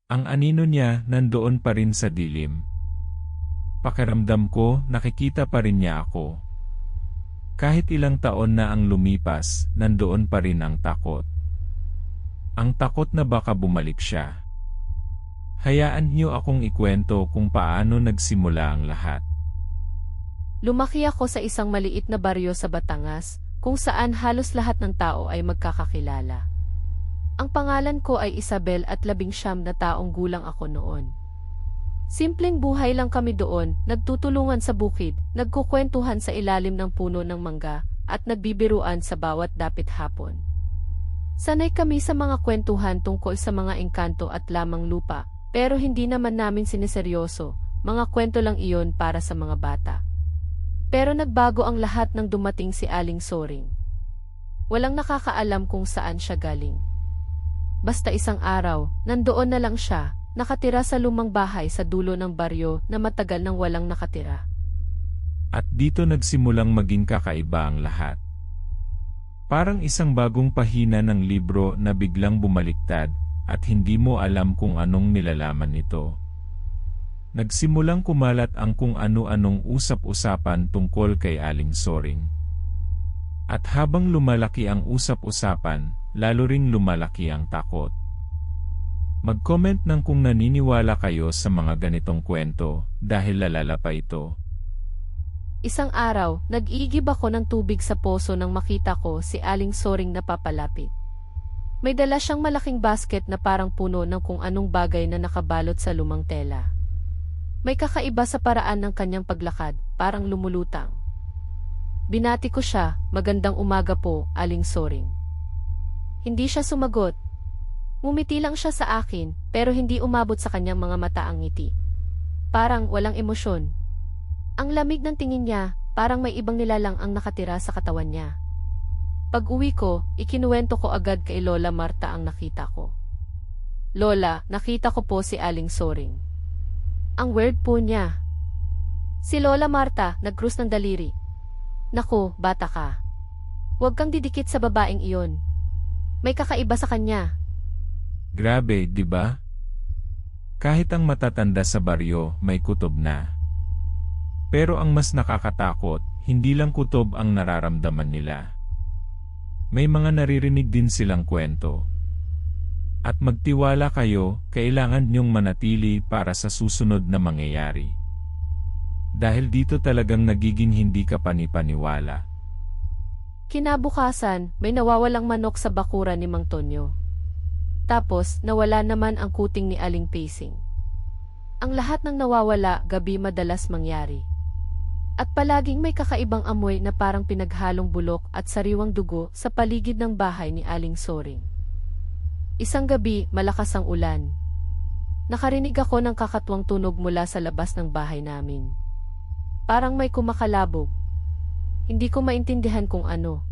Ang anino niya nandoon pa rin sa dilim. Pakiramdam ko nakikita pa rin niya ako. Kahit ilang taon na ang lumipas, nandoon pa rin ang takot. Ang takot na baka bumalik siya. Hayaan niyo akong ikwento kung paano nagsimula ang lahat. Lumaki ako sa isang maliit na baryo sa Batangas, kung saan halos lahat ng tao ay magkakakilala. Ang pangalan ko ay Isabel at 19 na taong gulang ako noon. Simpleng buhay lang kami doon, nagtutulungan sa bukid, nagkukwentuhan sa ilalim ng puno ng mangga, at nagbibiruan sa bawat dapit hapon. Sanay kami sa mga kwentuhan tungkol sa mga engkanto at lamang lupa, pero hindi naman namin siniseryoso, mga kwento lang iyon para sa mga bata. Pero nagbago ang lahat nang dumating si Aling Soring. Walang nakakaalam kung saan siya galing. Basta isang araw, nandoon na lang siya, nakatira sa lumang bahay sa dulo ng baryo na matagal nang walang nakatira. At dito nagsimulang maging kakaiba ang lahat. Parang isang bagong pahina ng libro na biglang bumaliktad at hindi mo alam kung anong nilalaman nito. Nagsimulang kumalat ang kung ano-anong usap-usapan tungkol kay Aling Soring. At habang lumalaki ang usap-usapan, lalo ring lumalaki ang takot. Mag-comment ng kung naniniwala kayo sa mga ganitong kwento dahil lalala pa ito. Isang araw, nag-iigib ako ng tubig sa poso nang makita ko si Aling Soring na papalapit. May dala siyang malaking basket na parang puno ng kung anong bagay na nakabalot sa lumang tela. May kakaiba sa paraan ng kanyang paglakad, parang lumulutang. Binati ko siya, "Magandang umaga po, Aling Soring." Hindi siya sumagot. Ngumiti lang siya sa akin, pero hindi umabot sa kanyang mga mata ang ngiti. Parang walang emosyon. Ang lamig ng tingin niya, parang may ibang nilalang ang nakatira sa katawan niya. Pag-uwi ko, ikinuwento ko agad kay Lola Marta ang nakita ko. "Lola, nakita ko po si Aling Soring." Ang weird po niya. Si Lola Marta, nagkrus ng daliri. "Naku, bata ka. Huwag kang didikit sa babaeng iyon. May kakaiba sa kanya." Grabe, di ba? Kahit ang matatanda sa baryo, may kutob na. Pero ang mas nakakatakot, hindi lang kutob ang nararamdaman nila. May mga naririnig din silang kwento. At magtiwala kayo, kailangan niyong manatili para sa susunod na mangyayari. Dahil dito talagang nagiging hindi ka panipaniwala. Kinabukasan, may nawawalang manok sa bakuran ni Mang Tonyo. Tapos, nawala naman ang kuting ni Aling Pasing. Ang lahat ng nawawala, gabi madalas mangyari. At palaging may kakaibang amoy na parang pinaghalong bulok at sariwang dugo sa paligid ng bahay ni Aling Soring. Isang gabi, malakas ang ulan. Nakarinig ako ng kakatwang tunog mula sa labas ng bahay namin. Parang may kumakalabog. Hindi ko maintindihan kung ano.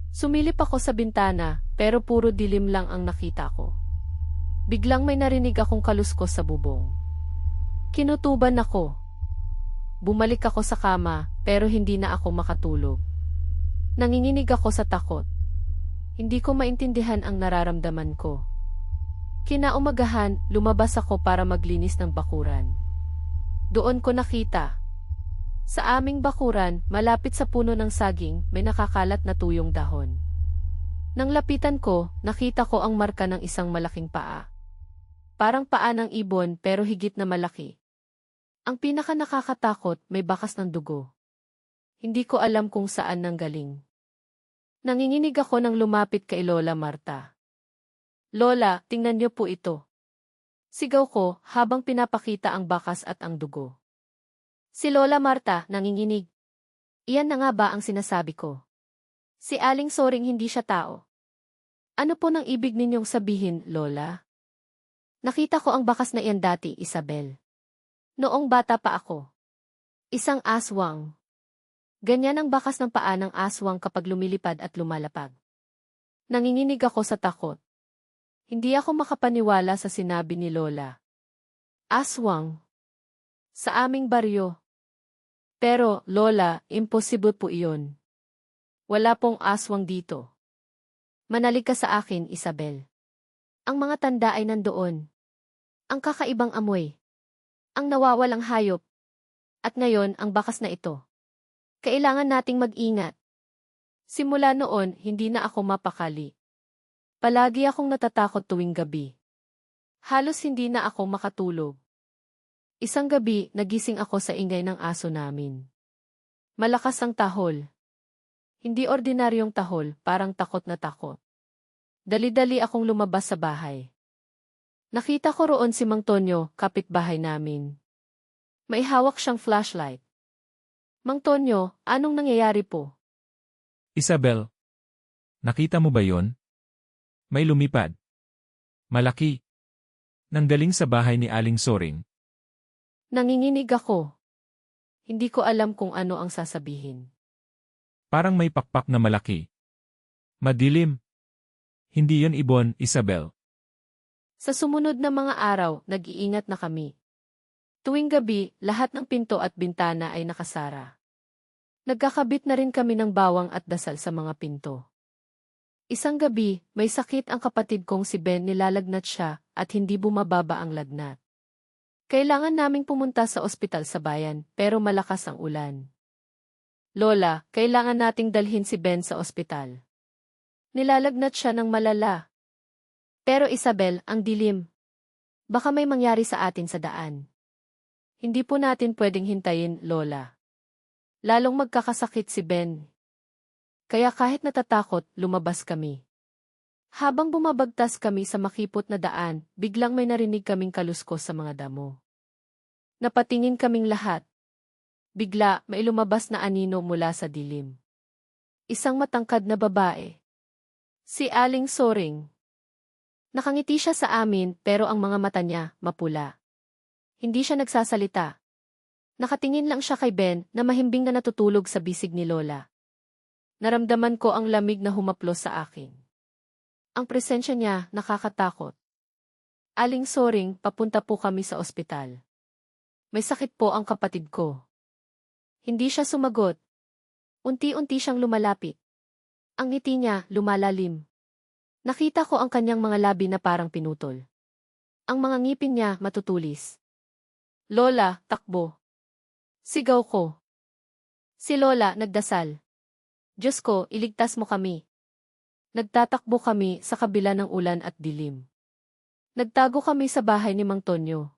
Sumilip ako sa bintana, pero puro dilim lang ang nakita ko. Biglang may narinig akong kaluskos sa bubong. Kinutuban ako. Bumalik ako sa kama, pero hindi na ako makatulog. Nanginginig ako sa takot. Hindi ko maintindihan ang nararamdaman ko. Kinaumagahan, lumabas ako para maglinis ng bakuran. Doon ko nakita. Sa aming bakuran, malapit sa puno ng saging, may nakakalat na tuyong dahon. Nang lapitan ko, nakita ko ang marka ng isang malaking paa. Parang paa ng ibon pero higit na malaki. Ang pinaka nakakatakot, may bakas ng dugo. Hindi ko alam kung saan nanggaling. Nanginginig ako nang lumapit kay Lola Marta. "Lola, tingnan niyo po ito." Sigaw ko habang pinapakita ang bakas at ang dugo. Si Lola Marta, nanginginig. "Iyan na nga ba ang sinasabi ko? Si Aling Soring hindi siya tao." "Ano po nang ibig ninyong sabihin, Lola?" "Nakita ko ang bakas na iyan dati, Isabel. Noong bata pa ako. Isang aswang. Ganyan ang bakas ng paa ng aswang kapag lumilipad at lumalapag." Nanginginig ako sa takot. Hindi ako makapaniwala sa sinabi ni Lola. Aswang? Sa aming baryo. Pero, Lola, imposible po iyon. Wala pong aswang dito. Manalig ka sa akin, Isabel. Ang mga tanda ay nandoon. Ang kakaibang amoy. Ang nawawalang hayop. At ngayon ang bakas na ito. Kailangan nating mag-ingat. Simula noon, hindi na ako mapakali. Palagi akong natatakot tuwing gabi. Halos hindi na ako makatulog. Isang gabi, nagising ako sa ingay ng aso namin. Malakas ang tahol. Hindi ordinaryong tahol, parang takot na takot. Dali-dali akong lumabas sa bahay. Nakita ko roon si Mang Tonyo, kapitbahay namin. May hawak siyang flashlight. Mang Tonyo, anong nangyayari po? Isabel, nakita mo ba yon? May lumipad. Malaki. Nanggaling sa bahay ni Aling Soring. Nanginginig ako. Hindi ko alam kung ano ang sasabihin. Parang may pakpak na malaki. Madilim. Hindi yon ibon, Isabel. Sa sumunod na mga araw, nag-iingat na kami. Tuwing gabi, lahat ng pinto at bintana ay nakasara. Nagkakabit na rin kami ng bawang at dasal sa mga pinto. Isang gabi, may sakit ang kapatid kong si Ben, nilalagnat siya at hindi bumababa ang lagnat. Kailangan naming pumunta sa ospital sa bayan, pero malakas ang ulan. Lola, kailangan nating dalhin si Ben sa ospital. Nilalagnat siya ng malala. Pero Isabel, ang dilim. Baka may mangyari sa atin sa daan. Hindi po natin pwedeng hintayin, Lola. Lalong magkakasakit si Ben. Kaya kahit natatakot, lumabas kami. Habang bumabagtas kami sa makipot na daan, biglang may narinig kaming kaluskos sa mga damo. Napatingin kaming lahat. Bigla, may lumabas na anino mula sa dilim. Isang matangkad na babae. Si Aling Soring. Nakangiti siya sa amin pero ang mga mata niya, mapula. Hindi siya nagsasalita. Nakatingin lang siya kay Ben na mahimbing na natutulog sa bisig ni Lola. Naramdaman ko ang lamig na humaplos sa akin. Ang presensya niya, nakakatakot. Aling Soring, papunta po kami sa ospital. May sakit po ang kapatid ko. Hindi siya sumagot. Unti-unti siyang lumalapit. Ang ngiti niya, lumalalim. Nakita ko ang kanyang mga labi na parang pinutol. Ang mga ngipin niya, matutulis. Lola, takbo. Sigaw ko. Si Lola, nagdasal. Diyos ko, iligtas mo kami. Nagtatakbo kami sa kabila ng ulan at dilim. Nagtago kami sa bahay ni Mang Tonyo.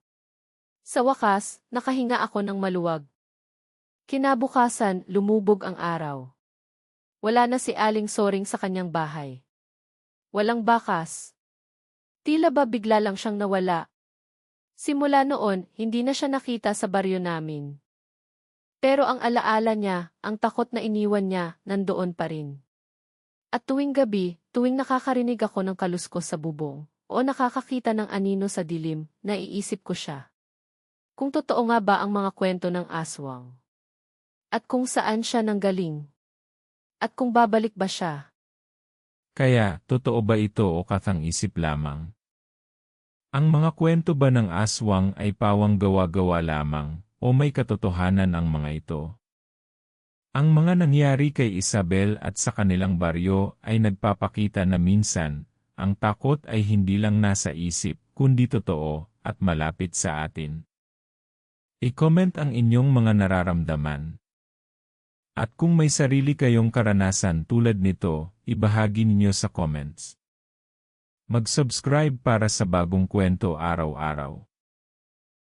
Sa wakas, nakahinga ako ng maluwag. Kinabukasan, lumubog ang araw. Wala na si Aling Soring sa kanyang bahay. Walang bakas. Tila ba bigla lang siyang nawala. Simula noon, hindi na siya nakita sa baryo namin. Pero ang alaala niya, ang takot na iniwan niya, nandoon pa rin. At tuwing gabi, tuwing nakakarinig ako ng kaluskos sa bubong, o nakakakita ng anino sa dilim, naiisip ko siya. Kung totoo nga ba ang mga kwento ng aswang? At kung saan siya nanggaling? At kung babalik ba siya? Kaya, totoo ba ito o katang-isip lamang? Ang mga kwento ba ng aswang ay pawang gawa-gawa lamang, o may katotohanan ang mga ito? Ang mga nangyari kay Isabel at sa kanilang baryo ay nagpapakita na minsan, ang takot ay hindi lang nasa isip, kundi totoo at malapit sa atin. I-comment ang inyong mga nararamdaman. At kung may sarili kayong karanasan tulad nito, ibahagi ninyo sa comments. Mag-subscribe para sa bagong kwento araw-araw.